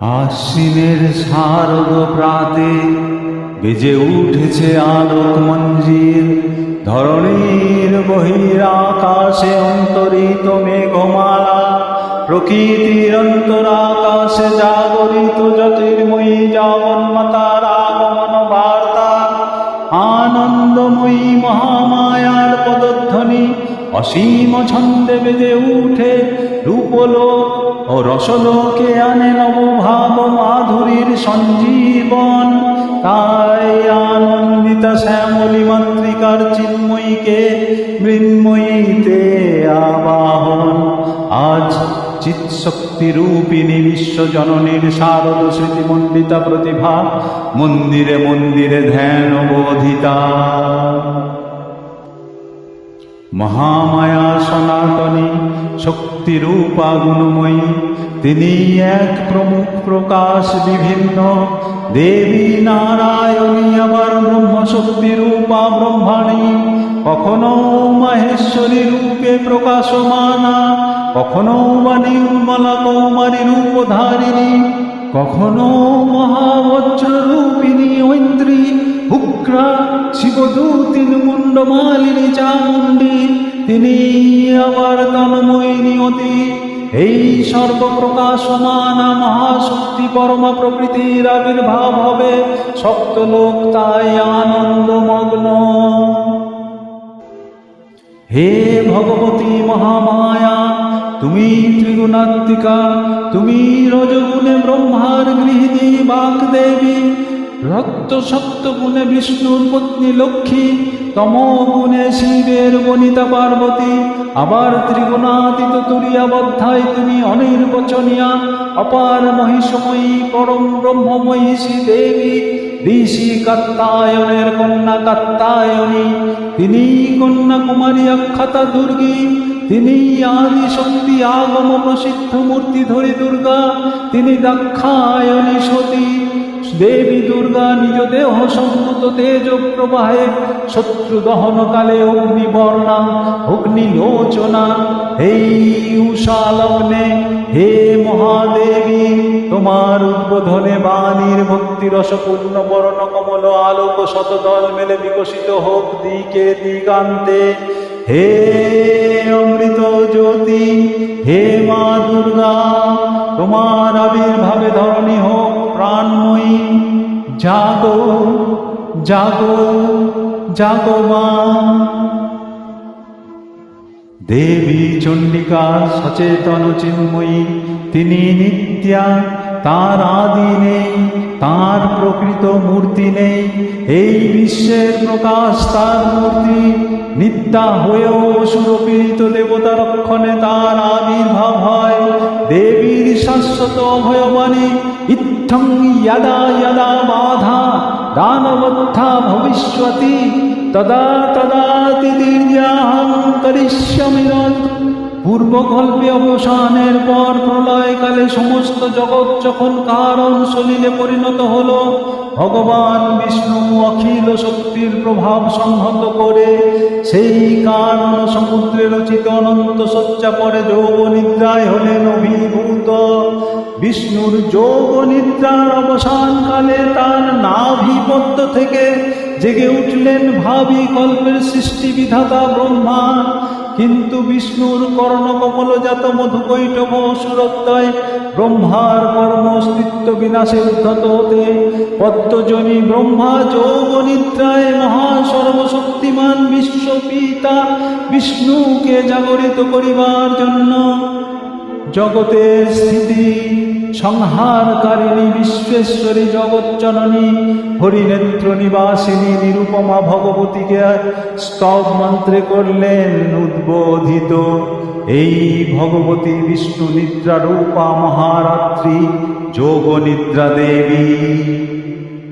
আশ্বিনের শারদ প্রাতে বেজে উঠেছে আলোক মঞ্জির, ধরণীর বহিরাকাশে অন্তরিত মেঘমালা, প্রকৃতির অন্তরাকাশে জাগরিত জ্যোতির্ময়ী জগন্মাতার আগমন বার্তা। আনন্দময়ী মহামায়ার পদধ্বনি অসীম ছন্দে বেজে উঠে রূপলোক ও রসলোকে আনে নবভাব মাধুরীর সঞ্জীবন। তাই আনন্দিতা শ্যামলী মাতৃকার চিন্ময়ীকে মৃন্ময়ীতে আবাহন। আজ চিৎশক্তি রূপিণী বিশ্বজননীর শারদ স্মৃতিমণ্ডিতা প্রতিভা মন্দিরে মন্দিরে ধ্যান বোধিতা। মহামায়া সনাতনী শক্তিরূপা গুণময়ী, তিনি এক প্রমুখ প্রকাশ বিভিন্ন। দেবী নারায়ণী আবার ব্রহ্মশক্তি রূপা ব্রহ্মাণী, কখনো মাহেশ্বরী রূপে প্রকাশমানা, কখনো বা নির্মলা কৌমারী রূপধারিণী, কখনো মহাবজ্র রূপিণী ঐন্দ্রী, উগ্রা শিবদূতিন মুন্ডমালিনী চামুণ্ডী, তিনি আবার তন্ময়িনী অতি। এই সর্বপ্রকাশমানা মহাশক্তি পরমা প্রকৃতির আবির্ভাব হবে সপ্তলোক তাই আনন্দমগ্ন। হে ভগবতী মহামায়া, তুমি ত্রিগুণাত্মিকা, তুমি রজগুণে ব্রহ্মার গৃহিণী বাগদেবী, রক্ত সপ্তগুণে বিষ্ণুর পত্নী লক্ষ্মী, তমগুণে শিবের বনিতা পার্বতী, আবার ত্রিগুণাতীত তুরিয়াবদ্ধায় তুমি অনির্বচনীয়া অপার মহিষময়ী পরম ব্রহ্মময়ী শ্রীদেবী, ঋষি কাত্তায়নের কন্যা কাত্তায়নী, তিনি কন্যাকুমারী আখ্যাতা দুর্গী, তিনি আদি শক্তি আগম প্রসিদ্ধ মূর্তি ধরি দুর্গা, তিনি দাক্ষায়ণী সতী। দেবী দুর্গা নিজ দেহ সম্মত তেজ প্রবাহে শত্রু দহনকালে অগ্নিবর্ণা অগ্নিলোচনা। এই উষা লগ্নে হে মহাদেবী, তোমার উদ্বোধনে বাণীর ভক্তিরসপূর্ণ বর্ণ কমল আলোক শতদল মেলে বিকশিত হোক দিকে দিগান্তে। হে অমৃত জ্যোতি, হে মা দুর্গা, তোমার আবির্ভাবে ধরণী হোক প্রাণময়ী। জাগো জাগো জাগো মা। দেবী চণ্ডিকা সচেতন চিন্ময়ী, তিনি নিত্যা, তার আদি নেই, তার প্রকৃত মূর্তি নেই। এই বিশ্বের প্রকাশ তার মূর্তি, নিত্যা হয়েও সুরপীড়িত দেবতা রক্ষণে তার আবির্ভাব হয়। দেবীর শাশ্বত অভয়বাণী ইত্থং যদা যদা বাধা দানবত্থা ভবিষ্যতি তদা তদা তিতির্যাহং করিষ্যামি। পূর্বকল্পে অবসানের পর প্রলয়কালে সমস্ত জগৎ যখন কারণ সলিলে পরিণত হল, ভগবান বিষ্ণু অখিল শক্তির প্রভাব সংহত করে সেই কারণ সমুদ্রে রচিত অনন্ত শয্যা পরে যোগ নিদ্রায় হলেন অভিভূত। বিষ্ণুর যোগ নিদ্রার অবসানকালে তার নাভিপদ্ম থেকে জেগে উঠলেন ভাবি কল্পের সৃষ্টি বিধাতা ব্রহ্মা। কিন্তু বিষ্ণুর কর্ণকমলজাত মধুকৈটভ সুরোত্তয় ব্রহ্মার কর্ম অস্তিত্ব বিনাশে উদ্ধত হতে পদ্মজনী ব্রহ্মা যোগ নিদ্রায় মহাসর্বশক্তিমান বিশ্বপিতা বিষ্ণুকে জাগরিত করিবার জন্য জগতের স্থিতি সংহারকারিণী বিশ্বেশ্বরী জগজ্জননী হরিনেত্র নিবাসিনী নিরুপমা ভগবতীকে স্তব মন্ত্রে করলেন উদ্বোধিত। এই ভগবতী বিষ্ণু নিদ্রা রূপা মহারাত্রি যোগ নিদ্রা দেবী।